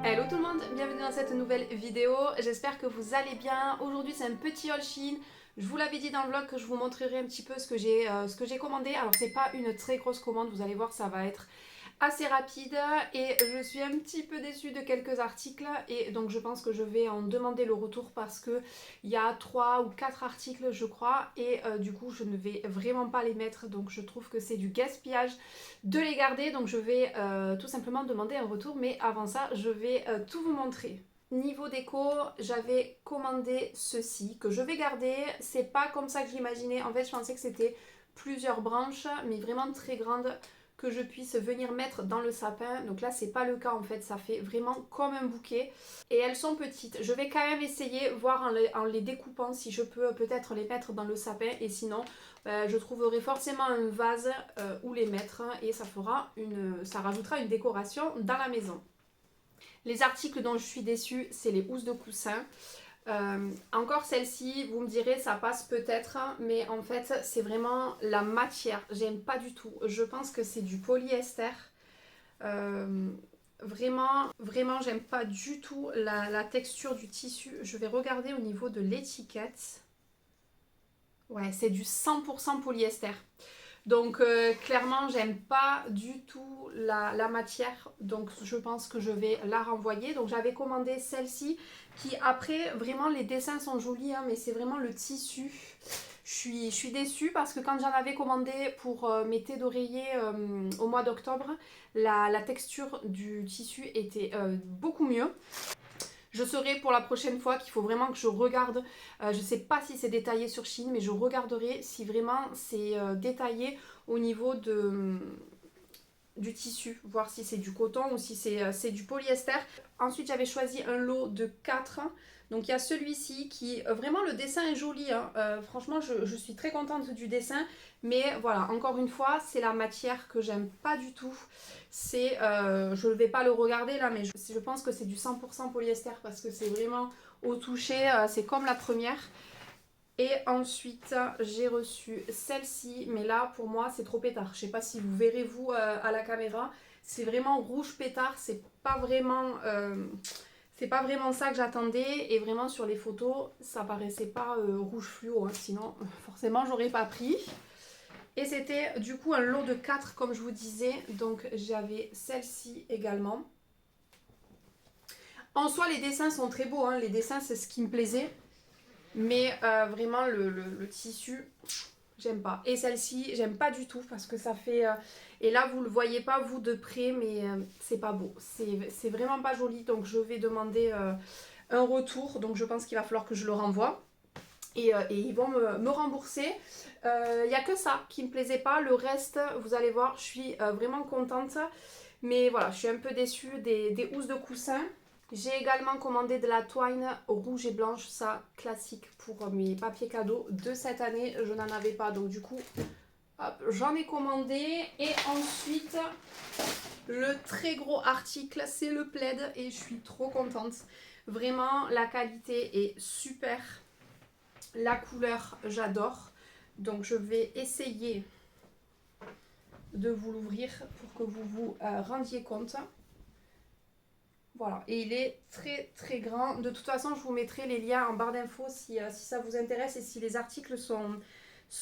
Hello tout le monde, bienvenue dans cette nouvelle vidéo, j'espère que vous allez bien. Aujourd'hui c'est un petit haul Shein. Je vous l'avais dit dans le vlog que je vous montrerai un petit peu ce que j'ai commandé. Alors c'est pas une très grosse commande, vous allez voir, ça va être assez rapide et je suis un petit peu déçue de quelques articles et donc je pense que je vais en demander le retour parce que il y a 3 ou 4 articles je crois et du coup je ne vais vraiment pas les mettre, donc je trouve que c'est du gaspillage de les garder, donc je vais tout simplement demander un retour, mais avant ça je vais tout vous montrer. Niveau déco, j'avais commandé ceci que je vais garder. C'est pas comme ça que j'imaginais. En fait, je pensais que c'était plusieurs branches, mais vraiment très grandes, que je puisse venir mettre dans le sapin. Donc là, c'est pas le cas en fait. Ça fait vraiment comme un bouquet. Et elles sont petites. Je vais quand même essayer, voir en les découpant, si je peux peut-être les mettre dans le sapin. Et sinon, je trouverai forcément un vase où les mettre. Et ça rajoutera une décoration dans la maison. Les articles dont je suis déçue, c'est les housses de coussin. Encore celle-ci, vous me direz, ça passe peut-être, mais en fait, c'est vraiment la matière. J'aime pas du tout. Je pense que c'est du polyester. Vraiment, j'aime pas du tout la texture du tissu. Je vais regarder au niveau de l'étiquette. Ouais, c'est du 100% polyester. Donc clairement j'aime pas du tout la matière, donc je pense que je vais la renvoyer. Donc j'avais commandé celle-ci qui après vraiment les dessins sont jolis hein, mais c'est vraiment le tissu. Je suis déçue parce que quand j'en avais commandé pour mes thés d'oreiller au mois d'octobre, la texture du tissu était beaucoup mieux. Je saurai pour la prochaine fois qu'il faut vraiment que je regarde, je sais pas si c'est détaillé sur Shein, mais je regarderai si vraiment c'est détaillé au niveau du tissu, voir si c'est du coton ou si c'est du polyester. Ensuite j'avais choisi un lot de 4. Donc il y a celui-ci qui, vraiment le dessin est joli, hein. Franchement je suis très contente du dessin, mais voilà, encore une fois, c'est la matière que j'aime pas du tout. Je ne vais pas le regarder là, mais je pense que c'est du 100% polyester parce que c'est vraiment au toucher, c'est comme la première. Et ensuite, j'ai reçu celle-ci, mais là, pour moi, c'est trop pétard. Je sais pas si vous verrez, vous, à la caméra. C'est vraiment rouge pétard, c'est pas vraiment ça que j'attendais. Et vraiment, sur les photos, ça paraissait pas rouge fluo, hein, sinon, forcément, j'aurais pas pris. Et c'était du coup un lot de 4, comme je vous disais. Donc, j'avais celle-ci également. En soi, les dessins sont très beaux, hein. Les dessins, c'est ce qui me plaisait. Mais vraiment le tissu, j'aime pas. Et celle-ci, j'aime pas du tout parce que ça fait... et là, vous le voyez pas vous de près, mais c'est pas beau. C'est vraiment pas joli. Donc je vais demander un retour. Donc je pense qu'il va falloir que je le renvoie. Et ils vont me rembourser. Il n'y a que ça qui me plaisait pas. Le reste, vous allez voir, je suis vraiment contente. Mais voilà, je suis un peu déçue des housses de coussin. J'ai également commandé de la twine rouge et blanche, ça classique pour mes papiers cadeaux de cette année. Je n'en avais pas, donc du coup, j'en ai commandé. Et ensuite, le très gros article, c'est le plaid et je suis trop contente. Vraiment, la qualité est super. La couleur, j'adore. Donc je vais essayer de vous l'ouvrir pour que vous vous rendiez compte. Voilà, et il est très très grand. De toute façon, je vous mettrai les liens en barre d'infos si ça vous intéresse et si les articles sont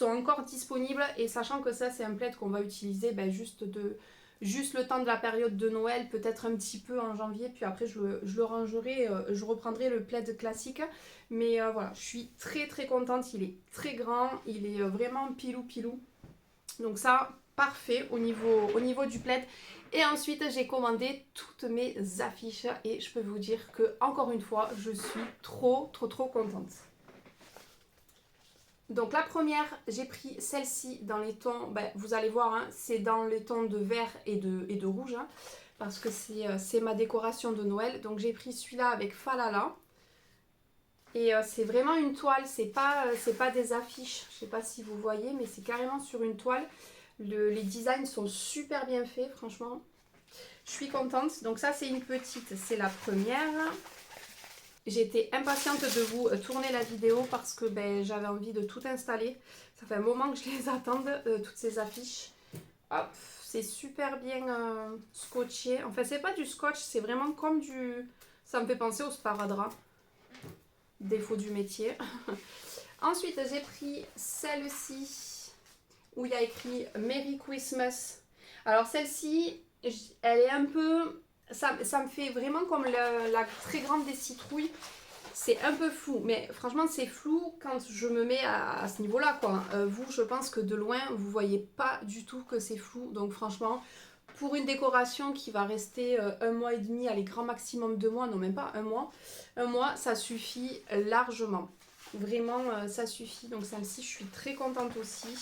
encore disponibles. Et sachant que ça, c'est un plaid qu'on va utiliser juste le temps de la période de Noël, peut-être un petit peu en janvier, puis après je le rangerai, je reprendrai le plaid classique. Mais voilà, je suis très très contente, il est très grand, il est vraiment pilou pilou. Donc ça, parfait au niveau du plaid. Et ensuite, j'ai commandé toutes mes affiches et je peux vous dire que, encore une fois, je suis trop contente. Donc la première, j'ai pris celle-ci dans les tons, vous allez voir, hein, c'est dans les tons de vert et de rouge, hein, parce que c'est ma décoration de Noël. Donc j'ai pris celui-là avec Falala. Et c'est vraiment une toile, c'est pas des affiches, je sais pas si vous voyez, mais c'est carrément sur une toile. Les designs sont super bien faits, franchement. Je suis contente. Donc ça, c'est une petite, c'est la première. J'étais impatiente de vous tourner la vidéo parce que j'avais envie de tout installer. Ça fait un moment que je les attends, toutes ces affiches. Hop, c'est super bien scotché. Enfin, c'est pas du scotch, c'est vraiment comme du... Ça me fait penser au sparadrap. Défaut du métier. Ensuite, j'ai pris celle-ci où il y a écrit Merry Christmas. Alors celle-ci, elle est un peu... Ça me fait vraiment comme la très grande des citrouilles. C'est un peu flou, mais franchement c'est flou quand je me mets à ce niveau-là, quoi. Vous, je pense que de loin, vous voyez pas du tout que c'est flou. Donc franchement, pour une décoration qui va rester 1 mois et demi, allez, grand maximum 2 mois, non même pas 1 mois. 1 mois, ça suffit largement. Vraiment, ça suffit. Donc celle-ci, je suis très contente aussi.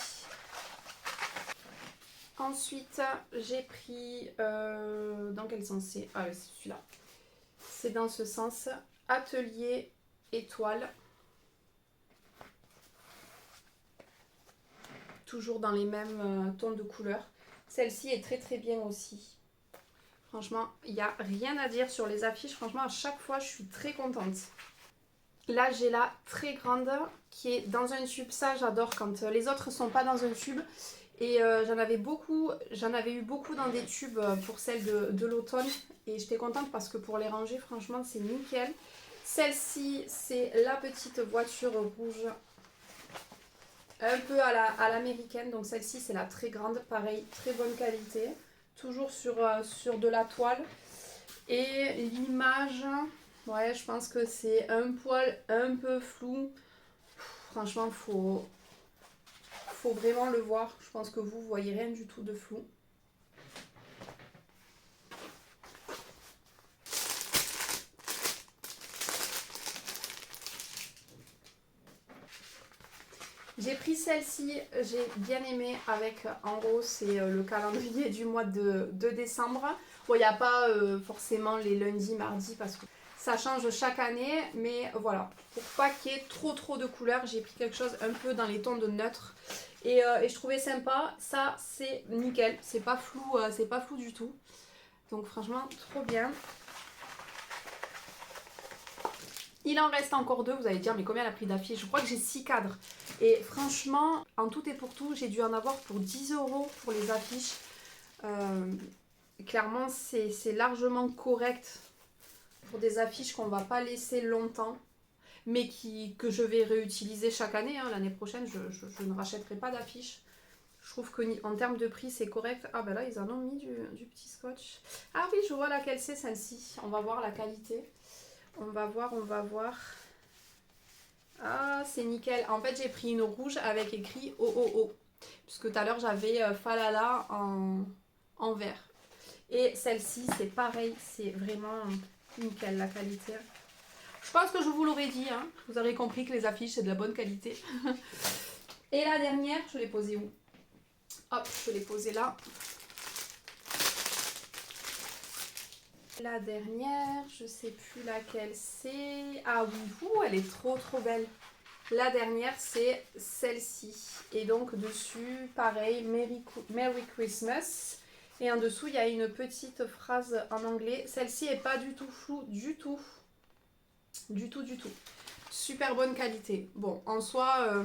Ensuite, j'ai pris... dans quel sens c'est? Ah, c'est celui-là. C'est dans ce sens. Atelier étoile. Toujours dans les mêmes tons de couleurs. Celle-ci est très très bien aussi. Franchement, il n'y a rien à dire sur les affiches. Franchement, à chaque fois, je suis très contente. Là, j'ai la très grande qui est dans un tube. Ça, j'adore quand les autres ne sont pas dans un tube. Et j'en avais eu beaucoup dans des tubes pour celle de l'automne. Et j'étais contente parce que pour les ranger, franchement, c'est nickel. Celle-ci, c'est la petite voiture rouge. Un peu à l'américaine. Donc celle-ci, c'est la très grande. Pareil, très bonne qualité. Toujours sur de la toile. Et l'image, ouais, je pense que c'est un poil un peu flou. Franchement, faut vraiment le voir. Je pense que vous voyez rien du tout de flou. J'ai pris celle-ci, j'ai bien aimé avec, en gros, c'est le calendrier du mois de décembre. Bon, il n'y a pas forcément les lundis, mardis, parce que ça change chaque année, mais voilà. Pour pas qu'il y ait trop de couleurs, j'ai pris quelque chose un peu dans les tons de neutre. Et je trouvais sympa, ça c'est nickel, c'est pas flou du tout. Donc franchement, trop bien. Il en reste encore 2, vous allez dire mais combien elle a pris d'affiches? Je crois que j'ai 6 cadres. Et franchement, en tout et pour tout, j'ai dû en avoir pour 10 € pour les affiches. Clairement, c'est largement correct pour des affiches qu'on va pas laisser longtemps, mais que je vais réutiliser chaque année. Hein. L'année prochaine, je ne rachèterai pas d'affiches. Je trouve qu'en termes de prix, c'est correct. Ah ben là, ils en ont mis du petit scotch. Ah oui, je vois laquelle c'est celle-ci. On va voir la qualité. On va voir. Ah, c'est nickel. En fait, j'ai pris une rouge avec écrit OOO. Puisque tout à l'heure, j'avais Falala en vert. Et celle-ci, c'est pareil. C'est vraiment nickel, la qualité. Je pense que je vous l'aurais dit. Hein. Vous aurez compris que les affiches, c'est de la bonne qualité. Et la dernière, je l'ai posée où? Hop, je l'ai posée là. La dernière, je sais plus laquelle c'est. Ah oui, elle est trop belle. La dernière, c'est celle-ci. Et donc dessus, pareil, Merry Christmas. Et en dessous, il y a une petite phrase en anglais. Celle-ci est pas du tout floue, du tout. Du tout. Super bonne qualité. Bon, en soi,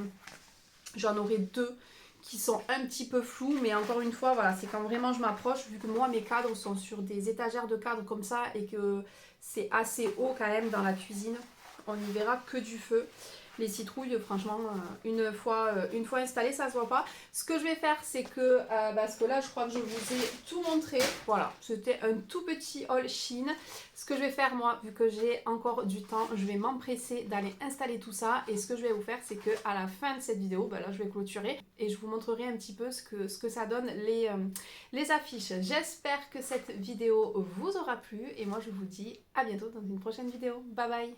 j'en aurai 2 qui sont un petit peu flous, mais encore une fois, voilà, c'est quand vraiment je m'approche, vu que moi, mes cadres sont sur des étagères de cadres comme ça, et que c'est assez haut quand même dans la cuisine, on n'y verra que du feu. Les citrouilles, franchement, une fois installées, ça se voit pas. Ce que je vais faire, c'est que, parce que là, je crois que je vous ai tout montré. Voilà, c'était un tout petit haul Shein. Ce que je vais faire, moi, vu que j'ai encore du temps, je vais m'empresser d'aller installer tout ça. Et ce que je vais vous faire, c'est que à la fin de cette vidéo, là, je vais clôturer et je vous montrerai un petit peu ce que ça donne les affiches. J'espère que cette vidéo vous aura plu. Et moi, je vous dis à bientôt dans une prochaine vidéo. Bye bye!